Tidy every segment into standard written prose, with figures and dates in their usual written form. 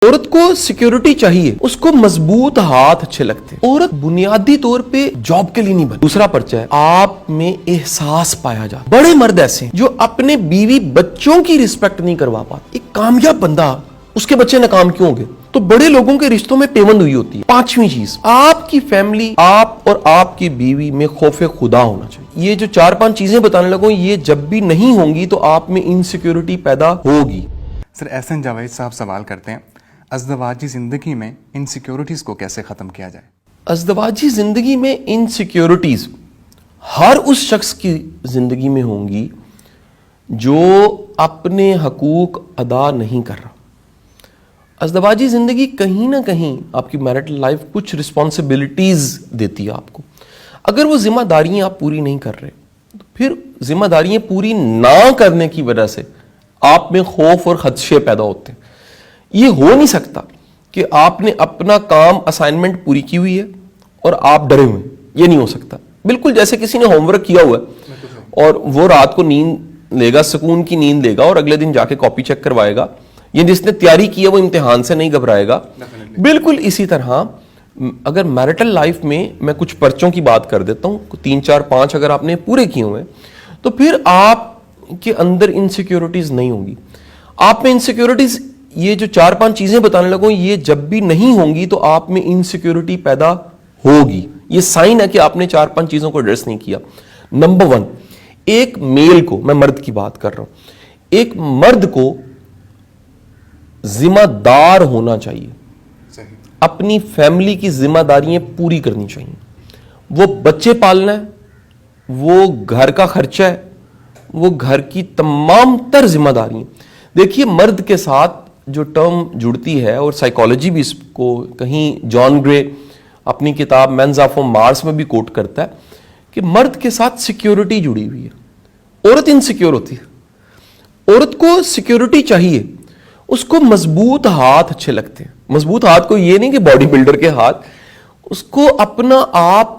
عورت کو سیکیورٹی چاہیے، اس کو مضبوط ہاتھ اچھے لگتے ہیں۔ عورت بنیادی طور پہ جاب کے لیے نہیں بنی۔ دوسرا پرچہ ہے، آپ میں احساس پایا جاتا۔ بڑے مرد ایسے ہیں جو اپنے بیوی بچوں کی رسپیکٹ نہیں کروا پاتے۔ ایک کامیاب بندہ، اس کے بچے ناکام کیوں ہو گئے؟ تو بڑے لوگوں کے رشتوں میں پیوند ہوئی ہوتی ہے۔ پانچویں چیز، آپ کی فیملی، آپ اور آپ کی بیوی میں خوف خدا ہونا چاہیے۔ یہ جو 4-5 چیزیں بتانے لگوں، یہ جب بھی نہیں ہوں گی تو آپ میں انسیکیورٹی پیدا ہوگی۔ سر احسن جاوید صاحب سوال کرتے ہیں، ازدواجی زندگی میں انسیکیورٹیز کو کیسے ختم کیا جائے؟ ازدواجی زندگی میں انسیکیورٹیز ہر اس شخص کی زندگی میں ہوں گی جو اپنے حقوق ادا نہیں کر رہا۔ ازدواجی زندگی کہیں نہ کہیں آپ کی میرٹل لائف کچھ رسپانسبلٹیز دیتی ہے آپ کو۔ اگر وہ ذمہ داریاں آپ پوری نہیں کر رہے تو پھر ذمہ داریاں پوری نہ کرنے کی وجہ سے آپ میں خوف اور خدشے پیدا ہوتے ہیں۔ یہ ہو نہیں سکتا کہ آپ نے اپنا کام اسائنمنٹ پوری کی ہوئی ہے اور آپ ڈرے ہوئے ہیں، یہ نہیں ہو سکتا۔ بالکل جیسے کسی نے ہوم ورک کیا ہوا ہے اور وہ رات کو نیند لے گا، سکون کی نیند لے گا اور اگلے دن جا کے کاپی چیک کروائے گا، یہ جس نے تیاری کی ہے وہ امتحان سے نہیں گھبرائے گا۔ بالکل اسی طرح اگر میرٹل لائف میں میں کچھ پرچوں کی بات کر دیتا ہوں، 3 4 5 اگر آپ نے پورے کیے ہوئے تو پھر آپ کے اندر انسیکیورٹیز نہیں ہوں گی۔ آپ میں انسیکیورٹیز، یہ جو 4-5 چیزیں بتانے لگوں، یہ جب بھی نہیں ہوں گی تو آپ میں انسیکیورٹی پیدا ہوگی۔ یہ سائن ہے کہ آپ نے 4-5 چیزوں کو ایڈریس نہیں کیا۔ نمبر 1، ایک میل کو، میں مرد کی بات کر رہا ہوں، ایک مرد کو ذمہ دار ہونا چاہیے، اپنی فیملی کی ذمہ داریاں پوری کرنی چاہیے۔ وہ بچے پالنا ہے، وہ گھر کا خرچہ ہے، وہ گھر کی تمام تر ذمہ داریاں۔ دیکھیے مرد کے ساتھ جو ٹرم جڑتی ہے، اور سائیکالوجی بھی اس کو کہیں جان گرے اپنی کتاب مینز آف مارس میں بھی کوٹ کرتا ہے کہ مرد کے ساتھ سیکیورٹی جڑی ہوئی ہے۔ عورت انسیکیور ہوتی ہے۔ عورت کو سیکیورٹی چاہیے، اس کو مضبوط ہاتھ اچھے لگتے ہیں۔ مضبوط ہاتھ کو یہ نہیں کہ باڈی بلڈر کے ہاتھ، اس کو اپنا آپ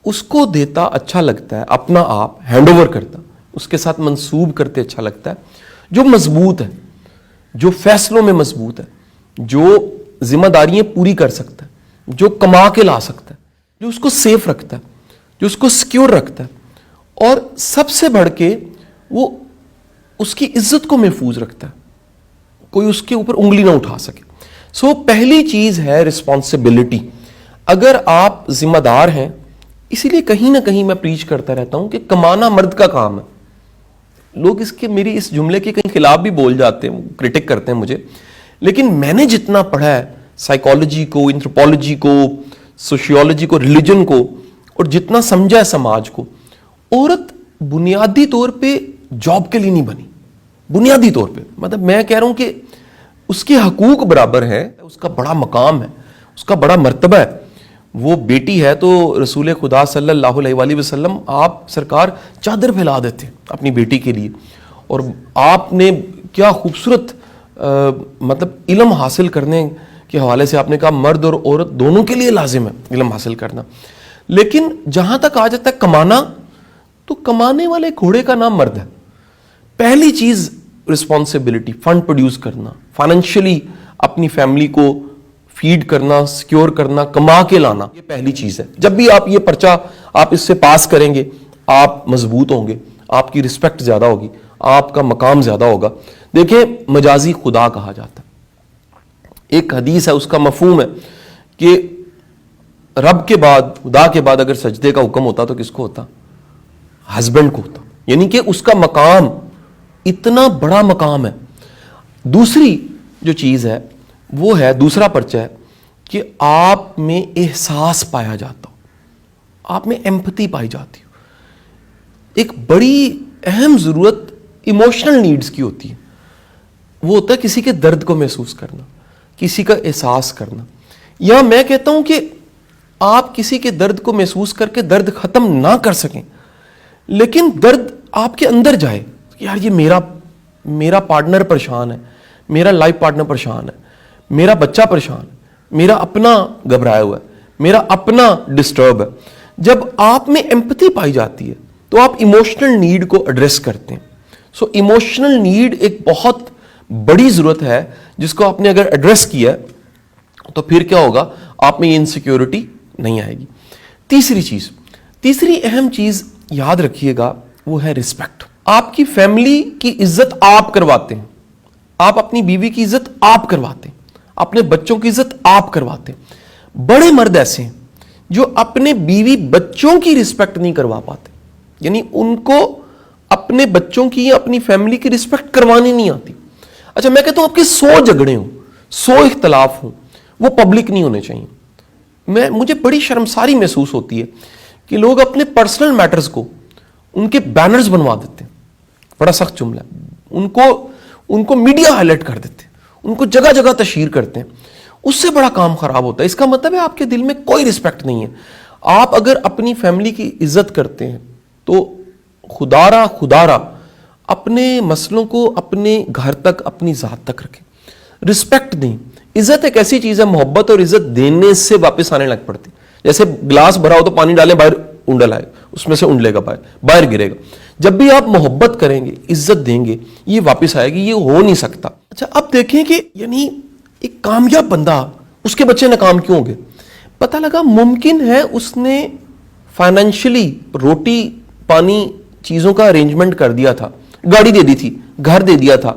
اس کو دیتا اچھا لگتا ہے، اپنا آپ ہینڈ اوور کرتا، اس کے ساتھ منسوب کرتے اچھا لگتا ہے، جو مضبوط ہے، جو فیصلوں میں مضبوط ہے، جو ذمہ داریاں پوری کر سکتا ہے، جو کما کے لا سکتا ہے، جو اس کو سیف رکھتا ہے، جو اس کو سیکیور رکھتا ہے، اور سب سے بڑھ کے وہ اس کی عزت کو محفوظ رکھتا ہے، کوئی اس کے اوپر انگلی نہ اٹھا سکے۔ سو پہلی چیز ہے رسپانسبلٹی۔ اگر آپ ذمہ دار ہیں، اسی لیے کہیں نہ کہیں میں پریچ کرتا رہتا ہوں کہ کمانا مرد کا کام ہے۔ لوگ میری اس جملے کے کہیں خلاف بھی بول جاتے ہیں، کرٹک کرتے ہیں مجھے، لیکن میں نے جتنا پڑھا ہے سائیکالوجی کو، اینتھروپولوجی کو، سوشیولوجی کو، ریلیجن کو، اور جتنا سمجھا ہے سماج کو، عورت بنیادی طور پہ جاب کے لیے نہیں بنی۔ بنیادی طور پہ مطلب میں کہہ رہا ہوں کہ اس کے حقوق برابر ہے، اس کا بڑا مقام ہے، اس کا بڑا مرتبہ ہے۔ وہ بیٹی ہے تو رسول خدا صلی اللہ علیہ وآلہ وسلم آپ سرکار چادر پھیلا دیتے اپنی بیٹی کے لیے، اور آپ نے کیا خوبصورت مطلب علم حاصل کرنے کے حوالے سے آپ نے کہا مرد اور عورت دونوں کے لیے لازم ہے علم حاصل کرنا۔ لیکن جہاں تک آ جاتا ہے کمانا، تو کمانے والے گھوڑے کا نام مرد ہے۔ پہلی چیز رسپانسبلٹی، فنڈ پروڈیوس کرنا، فائنینشلی اپنی فیملی کو فیڈ کرنا، سیکیور کرنا، کما کے لانا، یہ پہلی چیز ہے۔ جب بھی آپ یہ پرچہ آپ اس سے پاس کریں گے، آپ مضبوط ہوں گے، آپ کی رسپیکٹ زیادہ ہوگی، آپ کا مقام زیادہ ہوگا۔ دیکھیں مجازی خدا کہا جاتا ہے، ایک حدیث ہے، اس کا مفہوم ہے کہ رب کے بعد، خدا کے بعد اگر سجدے کا حکم ہوتا تو کس کو ہوتا؟ ہسبینڈ کو ہوتا، یعنی کہ اس کا مقام اتنا بڑا مقام ہے۔ دوسری جو چیز ہے وہ ہے، دوسرا پرچہ ہے کہ آپ میں احساس پایا جاتا ہو، آپ میں ایمپتھی پائی جاتی ہو۔ ایک بڑی اہم ضرورت ایموشنل نیڈز کی ہوتی ہے، وہ ہوتا ہے کسی کے درد کو محسوس کرنا، کسی کا احساس کرنا۔ یا میں کہتا ہوں کہ آپ کسی کے درد کو محسوس کر کے درد ختم نہ کر سکیں، لیکن درد آپ کے اندر جائے، یار یہ میرا پارٹنر پریشان ہے، میرا لائف پارٹنر پریشان ہے، میرا بچہ پریشان ہے، میرا اپنا گھبرایا ہوا ہے، میرا اپنا ڈسٹرب ہے۔ جب آپ میں ایمپتھی پائی جاتی ہے تو آپ ایموشنل نیڈ کو ایڈریس کرتے ہیں۔ سو ایموشنل نیڈ ایک بہت بڑی ضرورت ہے جس کو آپ نے اگر ایڈریس کیا ہے تو پھر کیا ہوگا, آپ میں یہ انسیکیورٹی نہیں آئے گی. تیسری اہم چیز یاد رکھیے گا, وہ ہے رسپیکٹ. آپ کی فیملی کی عزت آپ کرواتے ہیں, آپ اپنی بیوی کی عزت آپ کرواتے ہیں, اپنے بچوں کی عزت آپ کرواتے ہیں. بڑے مرد ایسے ہیں جو اپنے بیوی بچوں کی رسپیکٹ نہیں کروا پاتے, یعنی ان کو اپنے بچوں کی یا اپنی فیملی کی رسپیکٹ کروانی نہیں آتی. اچھا, میں کہتا ہوں آپ کے 100 جھگڑے ہوں, 100 اختلاف ہوں, وہ پبلک نہیں ہونے چاہیے. مجھے بڑی شرمساری محسوس ہوتی ہے کہ لوگ اپنے پرسنل میٹرز کو ان کے بینرز بنوا دیتے ہیں. بڑا سخت جملہ ہے. ان کو میڈیا ہائی لائٹ کر دیتے ہیں, ان کو جگہ جگہ تشہیر کرتے ہیں. اس سے بڑا کام خراب ہوتا ہے. اس کا مطلب ہے آپ کے دل میں کوئی رسپیکٹ نہیں ہے. آپ اگر اپنی فیملی کی عزت کرتے ہیں تو خدارا اپنے مسئلوں کو اپنے گھر تک, اپنی ذات تک رکھیں. رسپیکٹ دیں. عزت ایک ایسی چیز ہے, محبت اور عزت دینے سے واپس آنے لگ پڑتی. جیسے گلاس بھرا ہو تو پانی ڈالیں, باہر اونڈل آئے, اس میں سے اونڈلے گا, باہر گرے گا. جب بھی آپ محبت کریں گے, عزت دیں گے, یہ واپس آئے گی. یہ ہو نہیں سکتا. اچھا, اب دیکھیں کہ یعنی ایک کامیاب بندہ, اس کے بچے ناکام کیوں ہو گئے؟ پتہ لگا ممکن ہے اس نے فائنینشلی روٹی پانی چیزوں کا ارینجمنٹ کر دیا تھا, گاڑی دے دی تھی, گھر دے دیا تھا,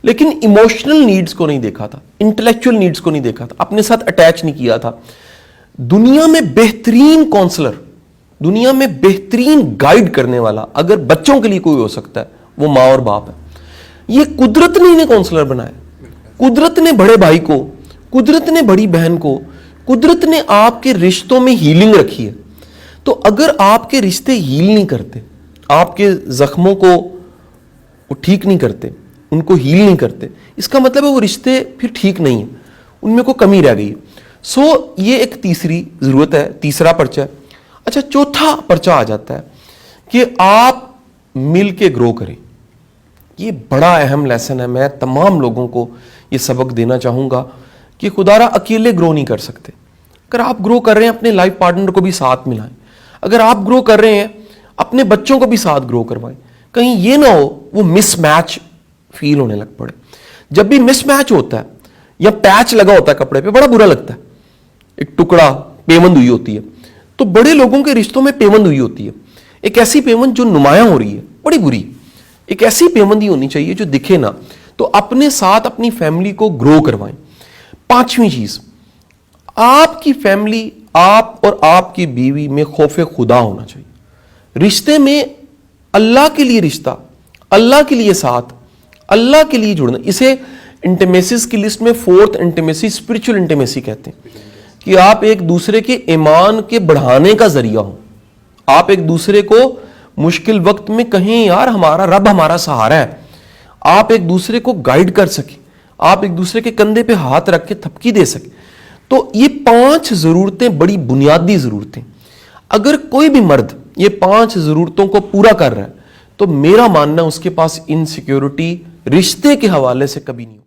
لیکن ایموشنل نیڈز کو نہیں دیکھا تھا, انٹلیکچوئل نیڈز کو نہیں دیکھا تھا, اپنے ساتھ اٹیچ نہیں کیا تھا. دنیا میں بہترین کونسلر, دنیا میں بہترین گائیڈ کرنے والا اگر بچوں کے لیے کوئی ہو سکتا ہے, وہ ماں اور باپ ہے. یہ قدرت نے انہیں کونسلر بنایا. قدرت نے بڑے بھائی کو, قدرت نے بڑی بہن کو, قدرت نے آپ کے رشتوں میں ہیلنگ رکھی ہے. تو اگر آپ کے رشتے ہیل نہیں کرتے, آپ کے زخموں کو وہ ٹھیک نہیں کرتے, ان کو ہیل نہیں کرتے, اس کا مطلب ہے وہ رشتے پھر ٹھیک نہیں ہیں, ان میں کوئی کمی رہ گئی ہے. سو یہ ایک تیسری ضرورت ہے, تیسرا پرچہ ہے. اچھا, چوتھا پرچہ آ جاتا ہے کہ آپ مل کے گرو کریں. یہ بڑا اہم لیسن ہے. میں تمام لوگوں کو یہ سبق دینا چاہوں گا کہ خدارا اکیلے گرو نہیں کر سکتے. اگر آپ گرو کر رہے ہیں, اپنے لائف پارٹنر کو بھی ساتھ ملائیں. اگر آپ گرو کر رہے ہیں, اپنے بچوں کو بھی ساتھ گرو کروائیں. کہیں یہ نہ ہو وہ مس میچ فیل ہونے لگ پڑے. جب بھی مس میچ ہوتا ہے یا پیچ لگا ہوتا ہے کپڑے پہ, بڑا برا لگتا ہے. ایک ٹکڑا پیوند ہوئی ہوتی ہے, تو بڑے لوگوں کے رشتوں میں پیوند ہوئی ہوتی ہے. ایک ایسی پیوند جو نمایاں ہو رہی ہے, بڑی بری. ایک ایسی پیوند ہی ہونی چاہیے جو دکھے نہ. تو اپنے ساتھ اپنی فیملی کو گرو کروائیں. پانچویں چیز, آپ کی فیملی, آپ اور آپ کی بیوی میں خوف خدا ہونا چاہیے. رشتے میں اللہ کے لیے رشتہ, اللہ کے لیے ساتھ, اللہ کے لیے جڑنا. اسے انٹیمیسیز کی لسٹ میں 4th انٹیمیسی اسپرچل انٹیمیسی کہتے ہیں, کہ آپ ایک دوسرے کے ایمان کے بڑھانے کا ذریعہ ہوں. آپ ایک دوسرے کو مشکل وقت میں کہیں یار ہمارا رب ہمارا سہارا ہے, آپ ایک دوسرے کو گائیڈ کر سکیں, آپ ایک دوسرے کے کندھے پہ ہاتھ رکھ کے تھپکی دے سکیں. تو یہ 5 ضرورتیں بڑی بنیادی ضرورتیں. اگر کوئی بھی مرد یہ 5 ضرورتوں کو پورا کر رہا ہے تو میرا ماننا اس کے پاس انسیکیورٹی رشتے کے حوالے سے کبھی نہیں ہو.